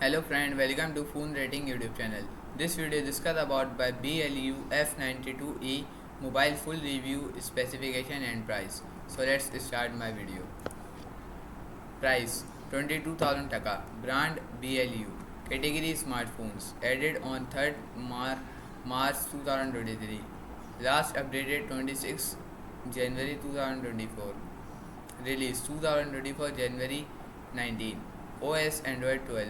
Hello friend, welcome to Phone Rating YouTube channel. This video discuss about by BLU F92E mobile full review specification and price. So let's start my video. Price 22,000 taka. Brand BLU. Category smartphones. Added on 3rd March 2023. Last updated 26 January 2024. Release 2024 January 19. OS Android 12.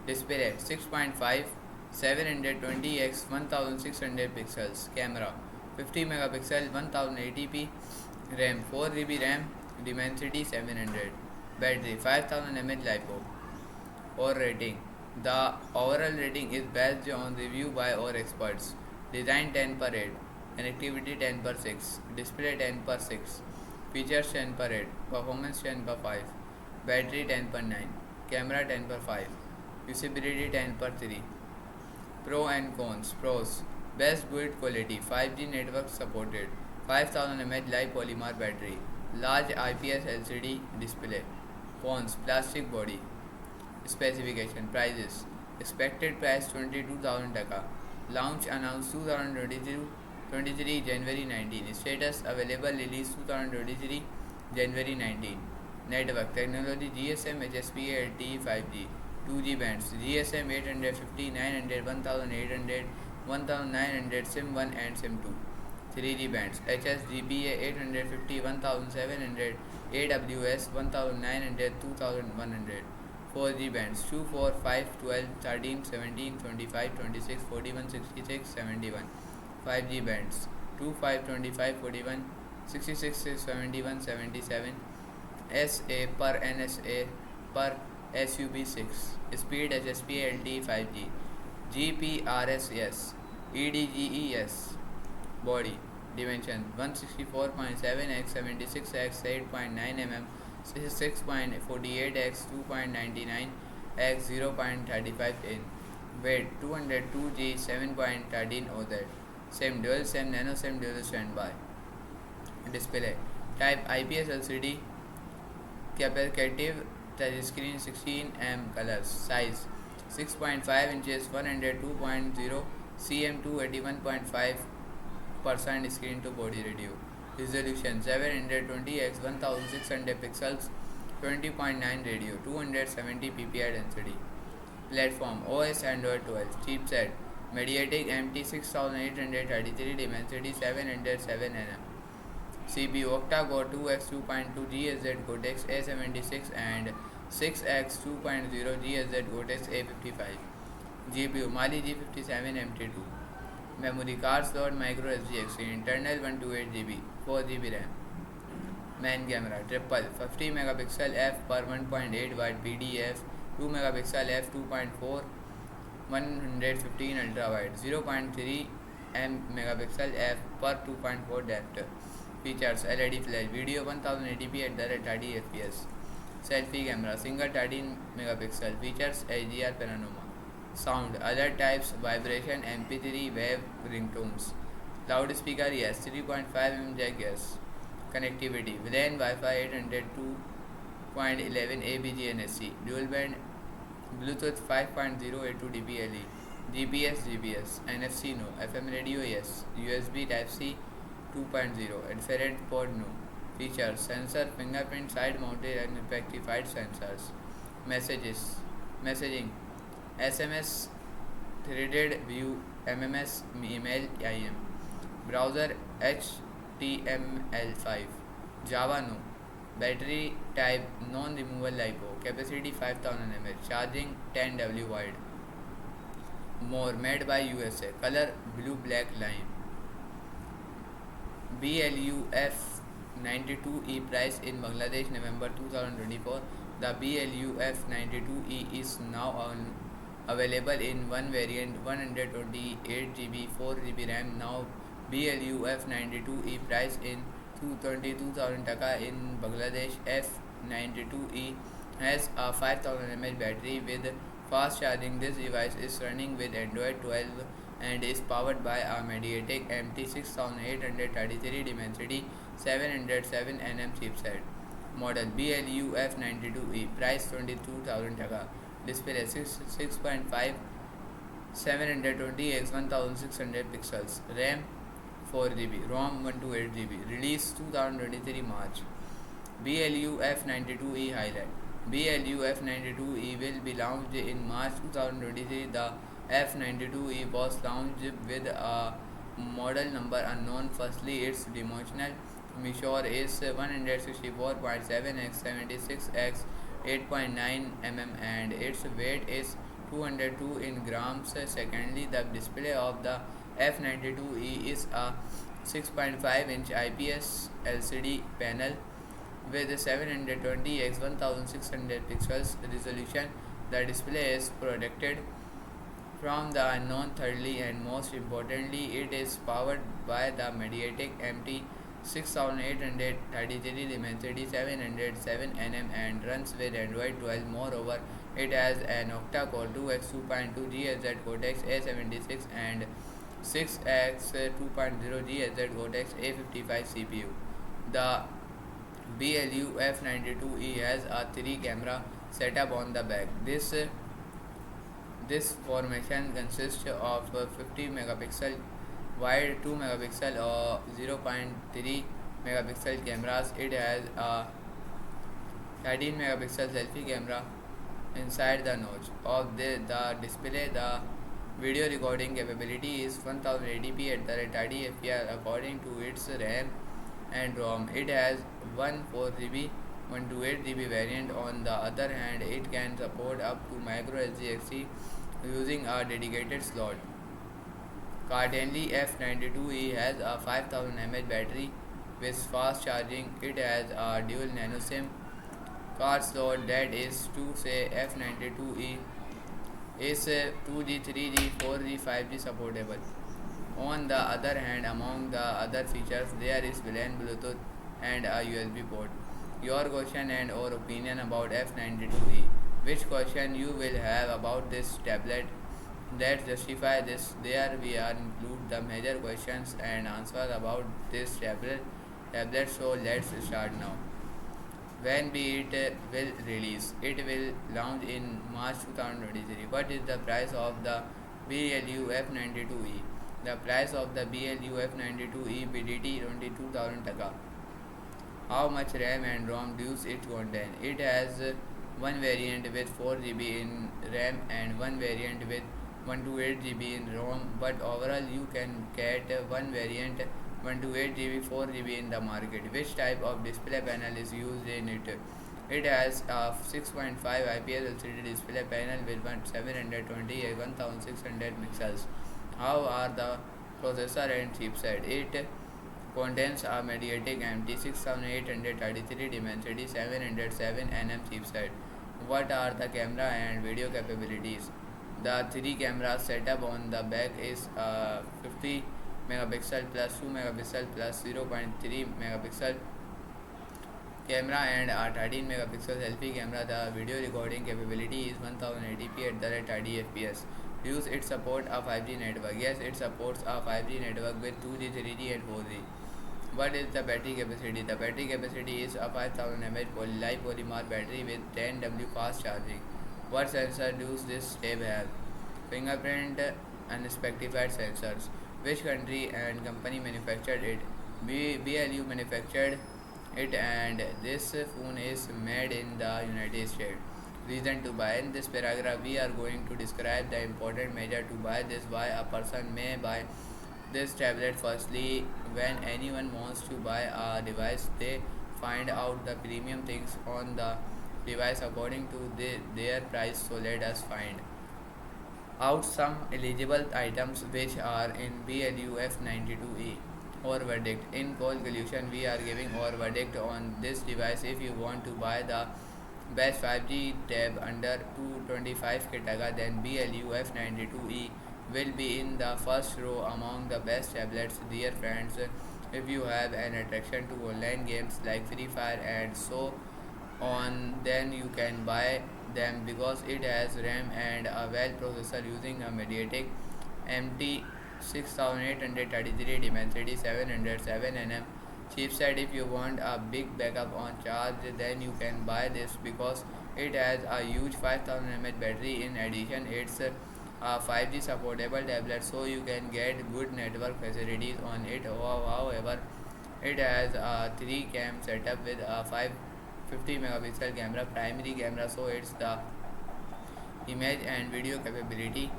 Display rate 6.5, 720x 1600 pixels. Camera 50 megapixel 1080p. RAM 4 GB RAM. Dimensity 700. Battery 5000 mAh LiPo. Or rating. The overall rating is based on review by our experts. Design 10 per 8. Connectivity 10 per 6. Display 10 per 6. Features 10 per 8. Performance 10 per 5. Battery 10 per 9. Camera 10 per 5. Usability 10 per 3. Pro and cons. Pros. Best build quality. 5G network supported. 5000 mAh polymer battery. Large IPS LCD display. Cons. Plastic body. Specification. Prices. Expected price 22,000 taka. Launch announced 2023 January 19. Status available release 2023 January 19. Network technology GSM HSPA LTE 5G. 2G bands GSM 850, 900, 1800, 1900 SIM 1 and SIM 2. 3G bands HSGBA 850, 1700, AWS 1900, 2100. 4G bands 2, 4, 5, 12, 13, 17, 25, 26, 41, 66, 71. 5G bands 2, 5, 25, 41, 66, 71, 77. SA per NSA per SUB6. Speed HSPA LTE 5G. GPRS EDGES. Body dimension 164.7 x 76 x 8.9 mm 6.48 x 2.99 x 0.35 in. Weight 202 g 7.13 OZ. SIM dual SIM nano SIM dual standby. Display type IPS LCD. Capacitive touchscreen 16 colors. Size 6.5 inches 102.0 cm 281.5% screen to body ratio. Resolution 720 x 1600 pixels 20.9 radio 270 ppi density. Platform OS Android 12. Chipset MediaTek MT 6833 Dimensity 707 nm. CPU octa-core 2x2.2 GHz Cortex A76 and 6x2.0 GHz Cortex A55. GPU Mali G57 MT2. Memory card slot micro SDX. Internal 128 GB, 4 GB RAM. Main camera triple 50 megapixel f per 1.8 wide PDF, 2 megapixel f 2.4 115 ultra wide, 0.3 megapixel f per 2.4 depth. Features LED flash, video 1080p at 30 fps. Selfie camera, single 13 megapixel. Features HDR panorama. Sound, other types, vibration, MP3, wave, ringtones. Loudspeaker, yes. 3.5 mm jack, yes. Connectivity, WLAN Wi-Fi 802.11 ABGNSC. Dual band Bluetooth 5.082 dBLE. GPS, NFC no. FM radio, yes. USB Type-C 2.0. Infrared port no. Features sensor, fingerprint, side mounted and rectified sensors. Messaging SMS, threaded view, MMS, email, IM. Browser HTML5. Java no. Battery type non-removable LiPo. Capacity 5000 mAh. Charging 10W wide. More, made by USA. Color blue black lime. BLU F92E price in Bangladesh November 2024. The BLU F92E is now available in one variant 128 GB 4 GB RAM. Now BLU F92E price in 22,000 taka in Bangladesh. F92E has a 5000 mAh battery with fast charging. This device is running with Android 12 and is powered by a MediaTek MT 6833 Dimensity 707 nm chipset. Model BLU F92E. Price 22,000 taka. display 6.5 720 x 1600 pixels, RAM 4 GB, ROM 128 GB. Release 2023 March. BLU F92E highlight. BLU F92E will be launched in March 2023. The F92E was launched with a model number unknown. Firstly, its dimensional measure is 164.7 x 76 x 8.9 mm and its weight is 202 in grams. Secondly, the display of the F92E is a 6.5-inch IPS LCD panel with 720 x 1600 pixels resolution. The display is protected from the unknown. Thirdly, and most importantly, it is powered by the MediaTek MT 6833 Dimensity 707nm and runs with Android 12. Moreover, it has an octa-core 2x2.2 GHz Cortex A76 and 6x2.0 GHz Cortex A55 CPU. The BLU F92E has a 3-camera setup on the back. This formation consists of 50 megapixel wide, 2 megapixel or 0.3 megapixel cameras. It has a 13 megapixel selfie camera inside the notch of the display. The video recording capability is 1080p at the 30 fps according to its RAM and ROM. It has one 4GB, 128GB variant. On the other hand, it can support up to micro SD using a dedicated slot. Cardinally F92E has a 5000 mAh battery with fast charging. It has a dual nano SIM card slot, that is to say F92E is 2G, 3G, 4G, 5G supportable. On the other hand, among the other features, there is WLAN, Bluetooth and a USB port. Your question and or opinion about F92E. Which question you will have about this tablet that justify this? There we are include the major questions and answers about this tablet. So let's start now. When be it will release? It will launch in March 2023. What is the price of the BLU F92E? The price of the BLU F92E BDT 22,000 taka. How much RAM and ROM does it contain? It has one variant with 4GB in RAM and one variant with 128GB in ROM, but overall you can get one variant 128GB 4GB in the market. Which type of display panel is used in it? It has a 6.5 IPS LCD display panel with 720 x 1600 pixels. How are the processor and chipset? It contains a MediaTek MT 6833 Dimensity 707nm chipset. What are the camera and video capabilities? The 3 camera setup on the back is 50 megapixel plus 2 megapixel plus 0.3 megapixel camera and a 13 megapixel selfie camera. The video recording capability is 1080p at the 30 fps. Use it support a 5G network? Yes, it supports a 5G network with 2G, 3G and 4G. What is the battery capacity? The battery capacity is a 5000 mAh polymer battery with 10W fast charging. What sensor does this tab have? Fingerprint unspecified sensors. Which country and company manufactured it? BLU manufactured it and this phone is made in the United States. Reason to buy. In this paragraph we are going to describe the important measure to buy this, why a person may buy this tablet. Firstly, when anyone wants to buy a device, they find out the premium things on the device according to their price. So let us find out some eligible items which are in BLU F92E. Our verdict. In conclusion, we are giving our verdict on this device. If you want to buy the best 5G tab under 225k taka, then BLU F92E will be in the first row among the best tablets. Dear friends, if you have an attraction to online games like Free Fire and so on, then you can buy them because it has RAM and a well processor using a MediaTek MT 6833 Dimensity 707nm chipset. If you want a big backup on charge, then you can buy this because It has a huge 5000 mAh battery. In addition, it's a 5G supportable tablet, so you can get good network facilities on it. However, it has a 3 cam setup with a 550 megapixel camera primary camera, so it's the image and video capability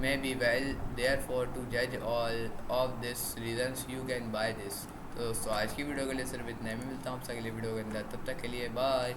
may be well. Therefore, to judge all of these reasons, you can buy this. तो आज की video के लिए सिर्फ इतना ही। मैं मिलता हूँ आपसे अगली वीडियो के अंदर, तब तक के लिए बाय।